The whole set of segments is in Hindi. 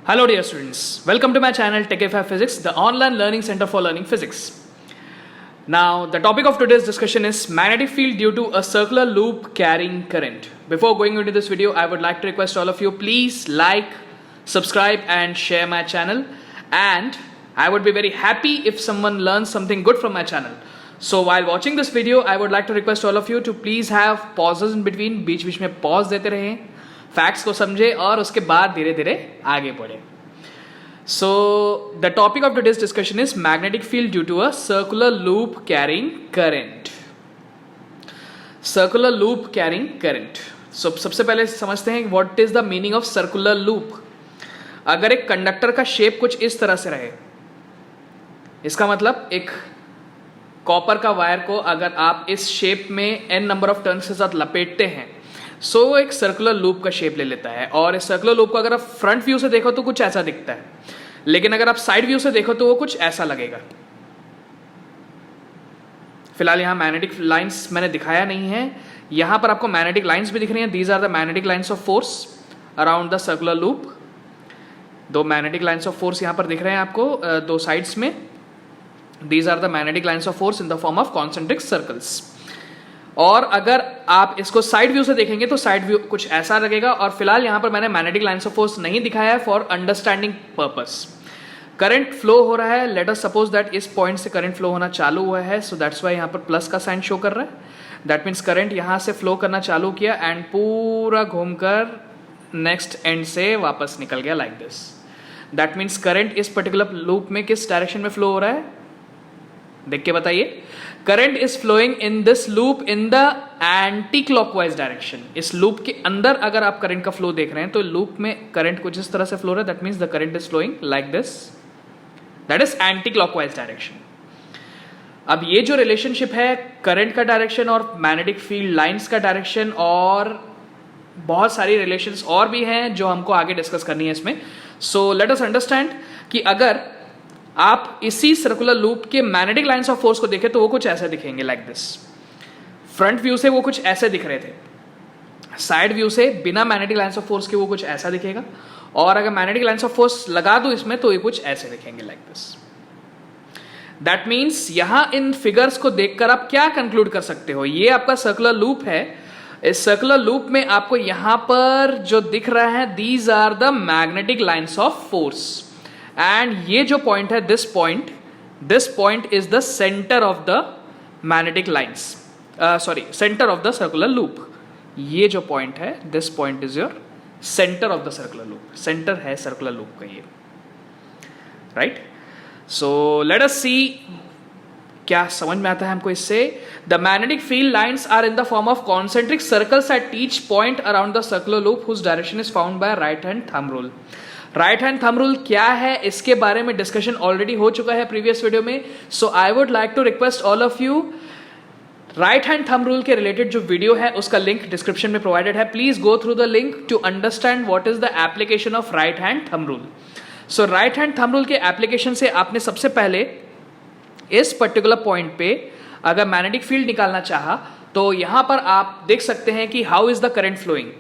Hello dear students, welcome to my channel TechFI Physics, the online learning center for learning physics. Now the topic of today's discussion is magnetic field due to a circular loop carrying current. Before going into this video, I would like to request all of you, please like, subscribe and share my channel, and I would be very happy if someone learns something good from my channel. So while watching this video, I would like to request all of you to please have pauses in between, बीच में pause देते रहें, फैक्ट्स को समझे और उसके बाद धीरे धीरे आगे बढ़े. So the topic of today's discussion is magnetic field due to a circular loop carrying current. Circular loop carrying current. So सबसे पहले समझते हैं what is the meaning of circular loop. अगर एक कंडक्टर का शेप कुछ इस तरह से रहे, इसका मतलब एक कॉपर का वायर को अगर आप इस शेप में n नंबर ऑफ टर्न्स के साथ लपेटते हैं, सो वो एक सर्कुलर लूप का शेप ले लेता है. और इस सर्कुलर लूप को अगर आप फ्रंट व्यू से देखो तो कुछ ऐसा दिखता है, लेकिन अगर आप साइड व्यू से देखो तो वो कुछ ऐसा लगेगा. फिलहाल यहां मैग्नेटिक लाइंस मैंने दिखाया नहीं है. यहां पर आपको मैग्नेटिक लाइंस भी दिख रही हैं. These are the magnetic lines of force around the circular loop. दो मैग्नेटिक लाइंस ऑफ फोर्स यहां पर दिख रहे हैं आपको दो साइड्स में. These are the magnetic lines of force in the form of concentric circles. और अगर आप इसको साइड व्यू से देखेंगे तो साइड व्यू कुछ ऐसा लगेगा. और फिलहाल यहां पर मैंने मैग्नेटिक लाइंस ऑफ फोर्स नहीं दिखाया है for understanding purpose. Current flow हो रहा है. लेट अस सपोज दैट इस पॉइंट से करंट फ्लो होना चालू हुआ है, सो दैट्स वाई यहां पर प्लस का साइन शो कर रहा है. दैट मीन्स करंट यहां से फ्लो करना चालू किया एंड पूरा घूमकर नेक्स्ट एंड से वापस निकल गया like this. That means current इस पर्टिकुलर लूप में किस डायरेक्शन में फ्लो हो रहा है, देख के बताइए. Current is flowing in this loop in the anti clockwise direction. इस लूप के अंदर अगर आप करंट का फ्लो देख रहे हैं तो लूप में करंट कुछ इस तरह से फ्लो रहा है. That means the current is flowing like this. That is anti clockwise direction. अब ये जो रिलेशनशिप है करंट का डायरेक्शन और मैग्नेटिक फील्ड लाइंस का डायरेक्शन, और बहुत सारी रिलेशंस और भी हैं जो हमको आगे डिस्कस करनी है इसमें. सो लेट अस अंडरस्टैंड कि अगर आप इसी सर्कुलर लूप के मैग्नेटिक लाइंस ऑफ फोर्स को देखें तो वो कुछ ऐसे दिखेंगे लाइक दिस. फ्रंट व्यू से वो कुछ ऐसे दिख रहे थे, साइड व्यू से बिना मैग्नेटिक लाइंस ऑफ फोर्स के वो कुछ ऐसा दिखेगा, और अगर मैग्नेटिक लाइंस ऑफ फोर्स लगा दो इसमें तो ये कुछ ऐसे दिखेंगे लाइक दिस. दैट मीन्स यहां इन फिगर्स को देखकर आप क्या कंक्लूड कर सकते हो, ये आपका सर्कुलर लूप है. इस सर्कुलर लूप में आपको यहां पर जो दिख रहा है, these are the magnetic lines of force. And ये जो पॉइंट है, this point is the centre of the magnetic lines, sorry centre of the circular loop. ये जो पॉइंट है, this point is your centre of the circular loop. Centre है सर्कुलर लूप का ये, राइट. सो लेट अस सी क्या समझ में आता है हमको इससे. The magnetic field lines are in the form of concentric circles at each point around the circular loop whose direction is found by right hand thumb rule. Right hand thumb rule क्या है, इसके बारे में डिस्कशन ऑलरेडी हो चुका है प्रीवियस वीडियो में. So I would like to request all of you, right hand thumb rule के रिलेटेड जो वीडियो है उसका लिंक डिस्क्रिप्शन में प्रोवाइडेड है. Please go through the link to understand what is the application of right hand thumb rule. So right hand thumb rule के एप्लीकेशन से आपने सबसे पहले इस पर्टिकुलर पॉइंट पे अगर मैग्नेटिक फील्ड निकालना चाहा तो यहां पर आप देख सकते हैं कि how is the current flowing.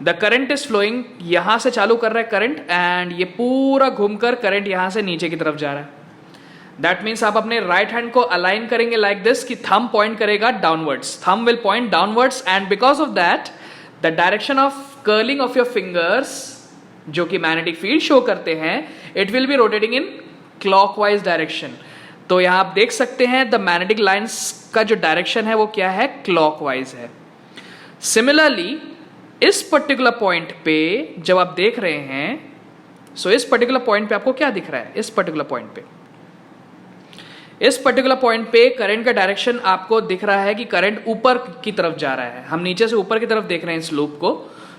The current is flowing, यहां से चालू कर रहा है करंट, एंड ये पूरा घूमकर करंट यहां से नीचे की तरफ जा रहा है. दैट मीन्स आप अपने राइट हैंड को अलाइन करेंगे लाइक दिस कि थंब पॉइंट करेगा downwards. Thumb will point downwards, and because of that the direction of curling of your fingers जो कि मैग्नेटिक फील्ड शो करते हैं, it will be rotating in clockwise direction. तो यहां आप देख सकते हैं द मैग्नेटिक लाइंस का जो डायरेक्शन है वो क्या है, क्लॉकवाइज है. सिमिलरली इस पर्टिकुलर पॉइंट पे जब आप देख रहे हैं, सो इस पर्टिकुलर पॉइंट पे आपको क्या दिख रहा है, इस पर्टिकुलर पॉइंट पे करंट का डायरेक्शन आपको दिख रहा है कि करंट ऊपर की तरफ जा रहा है. हम नीचे से ऊपर की तरफ देख रहे हैं इस लूप को.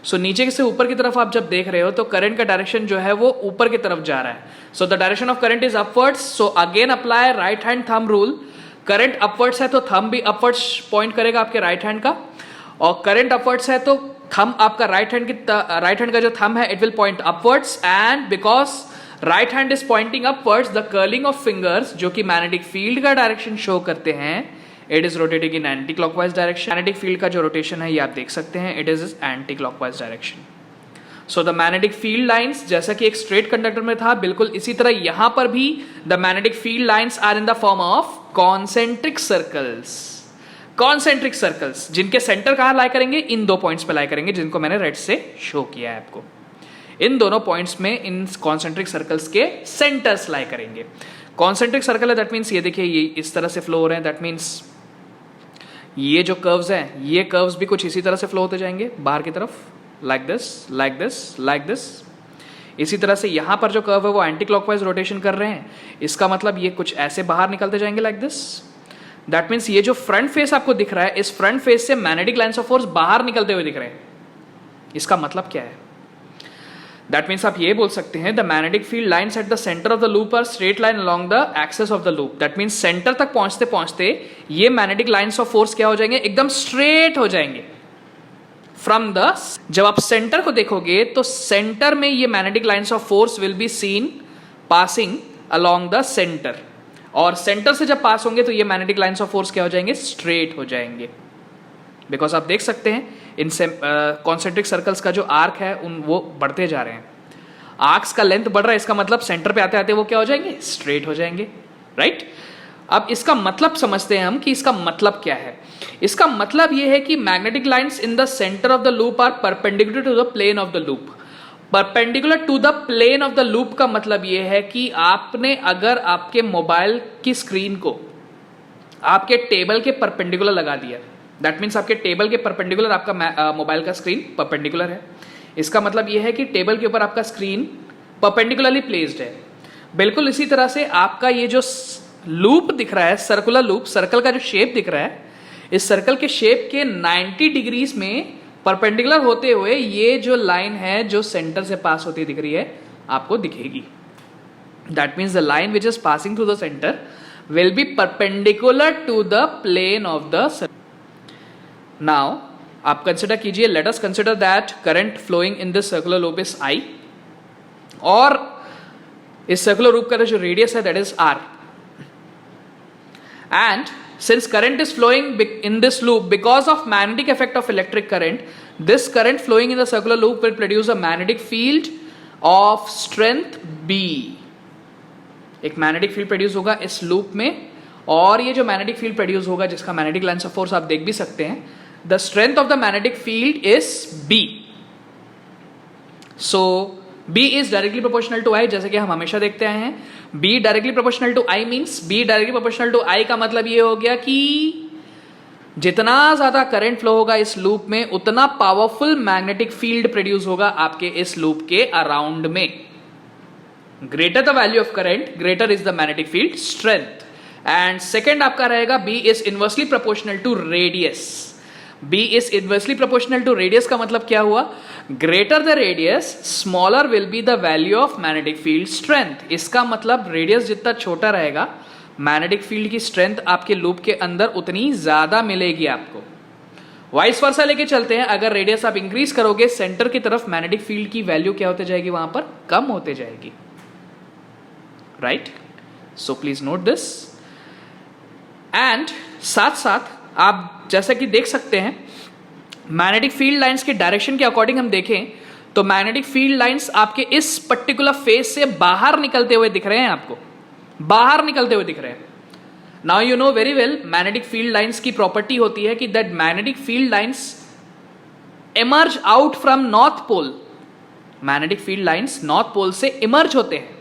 सो नीचे से ऊपर की तरफ आप जब देख रहे हो तो करंट का डायरेक्शन जो है वो ऊपर की तरफ जा रहा है. So the direction of current is upwards. So again apply right hand thumb rule. Current upwards है तो थंब भी अपवर्ड्स पॉइंट करेगा आपके राइट हैंड का, और करंट अपवर्ड्स है तो थंब आपका राइट हैंड का जो थंब है it will point upwards. And because right hand is pointing upwards, the curling of fingers जो कि मैग्नेटिक फील्ड का डायरेक्शन शो करते हैं, it is rotating in anti clockwise direction. Magnetic field का जो रोटेशन है ये आप देख सकते हैं, it is anti clockwise direction. So the magnetic field lines जैसा कि एक स्ट्रेट कंडक्टर में था, बिल्कुल इसी तरह यहां पर भी the magnetic field lines are in the form of concentric circles. Concentric circles जिनके सेंटर कहां लाई करेंगे, इन दो पॉइंट्स पे लाई करेंगे जिनको मैंने रेड से शो किया है आपको। इन दोनों पॉइंट्स में इन कॉन्सेंट्रिक सर्कल्स के सेंटर्स लाई करेंगे। कॉन्सेंट्रिक सर्कल है, दैट मीन्स ये देखिए ये इस तरह से फ्लो हो रहे हैं, दैट मीन्स ये जो कर्व्स हैं ये कर्व्स भी कुछ इसी तरह से फ्लो होते जाएंगे बाहर की तरफ, like this like this like this. इसी तरह से यहां पर जो कर्व है वो एंटी क्लॉकवाइज रोटेशन कर रहे हैं, इसका मतलब ये कुछ ऐसे बाहर निकलते जाएंगे लाइक दिस। दैट मीन्स ये जो फ्रंट फेस आपको दिख रहा है, इस फ्रंट फेस से मैग्नेटिक लाइंस ऑफ फोर्स बाहर निकलते हुए दिख रहे हैं। इसका मतलब क्या है? दैट मीन्स आप ये बोल सकते हैं the magnetic field lines at the centre of the loop are straight line along the axis of the loop. That means centre तक पहुंचते पहुंचते ये मैग्नेटिक लाइंस ऑफ फोर्स क्या हो जाएंगे, एकदम स्ट्रेट हो जाएंगे फ्रॉम द। जब आप सेंटर को देखोगे तो सेंटर में ये magnetic lines of force will be seen passing along the centre, और सेंटर से जब पास होंगे तो ये मैग्नेटिक लाइंस ऑफ फोर्स क्या हो जाएंगे, स्ट्रेट हो जाएंगे। बिकॉज आप देख सकते हैं इन कॉन्सेंट्रिक सर्कल्स का जो आर्क है वो बढ़ते जा रहे हैं, आर्क्स का लेंथ बढ़ रहा है, इसका मतलब सेंटर पे आते आते वो क्या हो जाएंगे, स्ट्रेट हो जाएंगे, राइट। अब इसका मतलब समझते हैं हम कि इसका मतलब क्या है। इसका मतलब ये है कि magnetic lines in the centre of the loop are perpendicular to the plane of the loop. Perpendicular to the plane of the loop का मतलब ये है कि आपने अगर आपके मोबाइल की स्क्रीन को आपके टेबल के परपेंडिकुलर लगा दिया, दैट मीन्स आपके टेबल के परपेंडिकुलर आपका मोबाइल का स्क्रीन परपेंडिकुलर है। इसका मतलब यह है कि टेबल के ऊपर आपका स्क्रीन परपेंडिकुलरली प्लेस्ड है। बिल्कुल इसी तरह से आपका ये जो लूप दिख रहा है, सर्कुलर लूप, सर्कल का जो शेप दिख रहा है, इस सर्कल के शेप के 90 डिग्रीज में परपेंडिकुलर होते हुए ये जो लाइन है जो सेंटर से पास होती दिख रही है आपको दिखेगी। That means the line which is passing through the centre will be perpendicular to the plane of the circle. Now आप कंसिडर कीजिए, let us consider that current flowing in this circular loop is I, और इस सर्कुलर लूप का जो रेडियस है that is R, and since current is flowing in this loop because of magnetic effect of electric current, this current flowing in the circular loop will produce a magnetic field of strength B। एक मैग्नेटिक फील्ड प्रोड्यूस होगा इस लूप में, और ये जो मैग्नेटिक फील्ड प्रोड्यूस होगा जिसका मैग्नेटिक लाइंस ऑफ फोर्स आप देख भी सकते हैं, the strength of the magnetic field is B। So B is directly proportional to I, जैसे कि हम हमेशा देखते आए हैं। B directly proportional to I means B directly proportional to I का मतलब ये हो गया कि जितना ज्यादा करंट फ्लो होगा इस लूप में उतना पावरफुल मैग्नेटिक फील्ड प्रोड्यूस होगा आपके इस लूप के अराउंड में। Greater the value of current greater is the magnetic field strength. And second आपका रहेगा B is inversely proportional to radius. B is inversely proportional to radius का मतलब क्या हुआ, greater the radius smaller will be the value of magnetic field strength. इसका मतलब रेडियस जितना छोटा रहेगा मैग्नेटिक फील्ड की स्ट्रेंथ आपके लूप के अंदर उतनी ज्यादा मिलेगी आपको। वाइस वर्सा लेके चलते हैं, अगर रेडियस आप इंक्रीज करोगे सेंटर की तरफ, मैग्नेटिक फील्ड की वैल्यू क्या होते जाएगी, वहां पर कम होते जाएगी, right. So please note this. And साथ साथ आप जैसा कि देख सकते हैं मैग्नेटिक फील्ड लाइंस के डायरेक्शन के अकॉर्डिंग हम देखें तो मैग्नेटिक फील्ड लाइंस आपके इस पर्टिकुलर फेस से बाहर निकलते हुए दिख रहे हैं, आपको बाहर निकलते हुए दिख रहे हैं। Now you know very well magnetic field lines की प्रॉपर्टी होती है कि that magnetic field lines emerge out from north pole. Magnetic field lines north pole से इमर्ज होते हैं।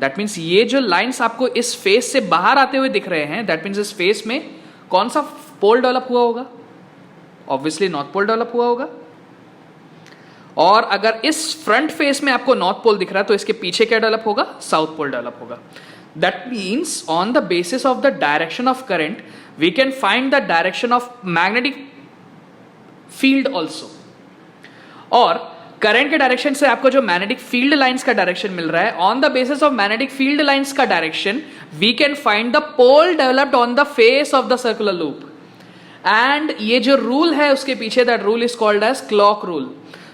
दैट मीन्स ये जो लाइंस आपको इस फेस से बाहर आते हुए दिख रहे हैं, दैट मीन्स इस फेस में कौन सा पोल डेवलप हुआ होगा, ऑब्वियसली नॉर्थ पोल डेवलप हुआ होगा। और अगर इस फ्रंट फेस में आपको नॉर्थ पोल दिख रहा है तो इसके पीछे क्या डेवलप होगा, साउथ पोल डेवलप होगा। That means on the basis of the direction of current we can find the direction of magnetic field also. और करंट के डायरेक्शन से आपको जो मैग्नेटिक फील्ड लाइंस का डायरेक्शन मिल रहा है, on the basis of magnetic field lines का direction we can find the pole developed on the face of the circular loop. And ये जो रूल है उसके पीछे, that rule is called as clock rule.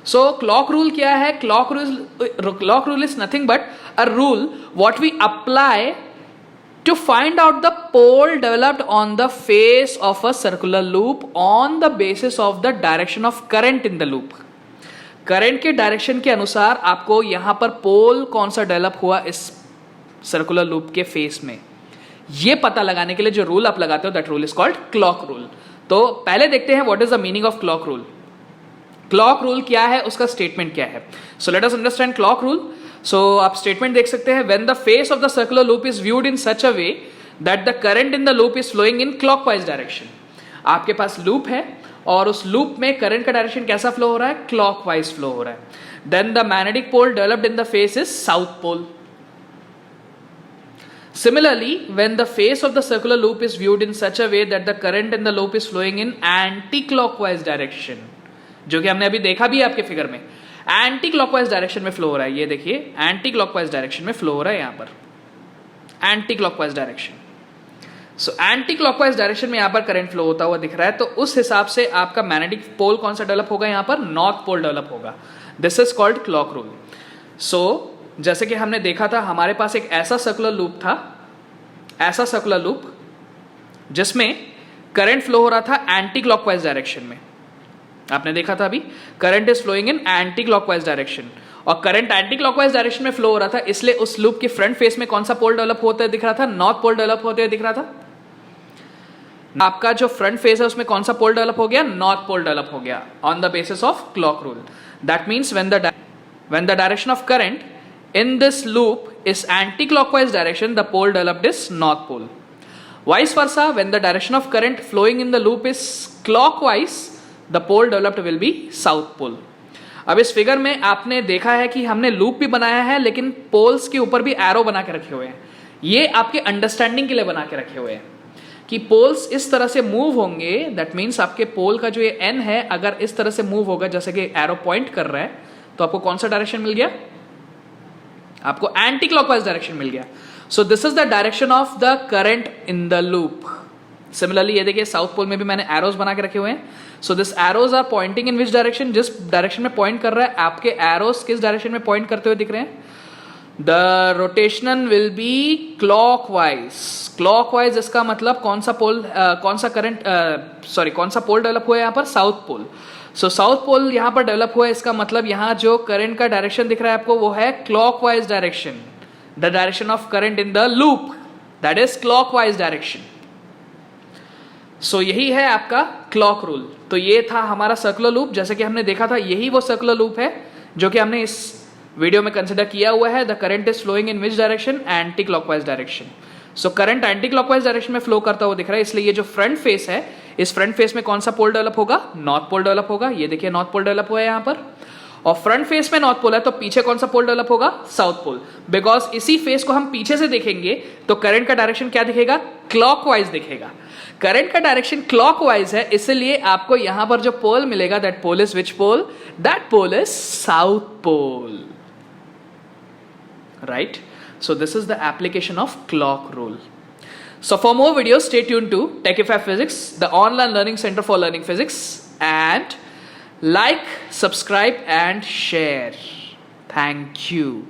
So clock rule क्या है, clock rule is nothing but a rule what we apply to find out the pole developed on the face of a circular loop on the basis of the direction of current in the loop. Current के डायरेक्शन के अनुसार आपको यहां पर पोल कौन सा डेवलप हुआ इस सर्कुलर लूप के फेस में, ये पता लगाने के लिए जो रूल आप लगाते हो that rule is called clock rule. तो पहले देखते हैं what is the meaning of clock rule. Clock rule क्या है, उसका स्टेटमेंट क्या है। So let us understand clock rule. So आप स्टेटमेंट देख सकते हैं, when the face of the circular loop is viewed in such a way that the current in the loop is flowing in clockwise direction. आपके पास लूप है और उस लूप में करंट का डायरेक्शन कैसा फ्लो हो रहा है, क्लॉकवाइज फ्लो हो रहा है। Then the magnetic pole developed in the face is south pole. Similarly, when the face of the circular loop is viewed in such a way that the current in the loop is flowing in anti-clockwise direction, जो कि हमने अभी देखा भी है आपके फिगर में, एंटी क्लॉकवाइज डायरेक्शन में फ्लो हो रहा है। ये देखिए एंटी क्लॉकवाइज डायरेक्शन में फ्लो हो रहा है यहां पर, anti clockwise direction. So anti clockwise direction में यहां पर करंट फ्लो होता हुआ दिख रहा है, तो उस हिसाब से आपका मैग्नेटिक पोल कौन सा डेवलप होगा, यहां पर नॉर्थ पोल डेवलप होगा। This is called clock rule. So जैसे कि हमने देखा था, हमारे पास एक ऐसा सर्कुलर लूप था, ऐसा सर्कुलर लूप जिसमें करंट फ्लो हो रहा था एंटी क्लॉकवाइज डायरेक्शन में। आपने देखा था अभी, current is flowing in anti clockwise direction, और करंट एंटी क्लॉकवाइज डायरेक्शन में फ्लो हो रहा था, इसलिए उस लूप के फ्रंट फेस में कौन सा पोल डेवलप होते हुए दिख रहा था, नॉर्थ पोल डेवलप होते हुए दिख रहा था। आपका जो फ्रंट फेस है उसमें कौन सा पोल डेवलप हो गया, नॉर्थ पोल डेवलप हो गया on the basis of clock rule. That means when the direction of current in this loop is anti-clockwise direction, the pole developed is north pole. Vice versa, when the direction of current flowing in the loop is clockwise, the pole developed will be south pole. अब इस फिगर में आपने देखा है कि हमने लूप भी बनाया है, लेकिन पोल्स के ऊपर भी एरो बना के रखे हुए हैं। ये आपके अंडरस्टैंडिंग के लिए बना के रखे हुए हैं कि पोल्स इस तरह से मूव होंगे। दैट मीन्स आपके पोल का जो ये एन है, अगर इस तरह से मूव होगा जैसे कि एरो पॉइंट कर रहा है, तो आपको कौन सा डायरेक्शन मिल गया, आपको एंटी क्लॉकवाइज डायरेक्शन मिल गया। So this is the direction of the current in the loop. Similarly ये देखिए साउथ पोल में भी मैंने एरोज बना के रखे हुए हैं। So this arrows are pointing in which direction, जिस डायरेक्शन में पॉइंट कर रहा है आपके एरोज किस डायरेक्शन में पॉइंट करते हुए दिख रहे हैं, the rotational will be clockwise. Clockwise इसका मतलब कौन सा पोल, कौन सा करंट, कौन सा पोल डेवलप हुआ है यहाँ पर, साउथ पोल। सो साउथ पोल यहां पर डेवलप हुआ है, इसका मतलब यहां जो करंट का डायरेक्शन दिख रहा है आपको वो है clockwise direction. The direction of current in the loop that is clockwise direction. So यही है आपका क्लॉक रूल। तो ये था हमारा सर्कुलर लूप, जैसे कि हमने देखा था यही वो सर्कुलर लूप है जो कि हमने इस वीडियो में कंसिडर किया हुआ है। The current is flowing in which direction, anti clockwise direction. So current anti clockwise direction में फ्लो करता हुआ दिख रहा है, इसलिए ये जो फ्रंट फेस है, इस फ्रंट फेस में कौन सा पोल डेवलप होगा, नॉर्थ पोल डेवलप होगा। ये देखिए नॉर्थ पोल डेवलप हुआ है यहां पर, और फ्रंट फेस में नॉर्थ पोल है, तो पीछे कौन सा पोल डेवलप होगा, साउथ पोल। बिकॉज इसी फेस को हम पीछे से देखेंगे तो करंट का डायरेक्शन क्या दिखेगा, क्लॉकवाइज दिखेगा। करंट का डायरेक्शन क्लॉकवाइज है, इसलिए आपको यहां पर जो पोल मिलेगा, that pole is which pole, that pole is south pole, right. So this is the application of clock rule. So for more videos, stay tuned to Techify Physics, the online learning center for learning physics, and like, subscribe and share. Thank you.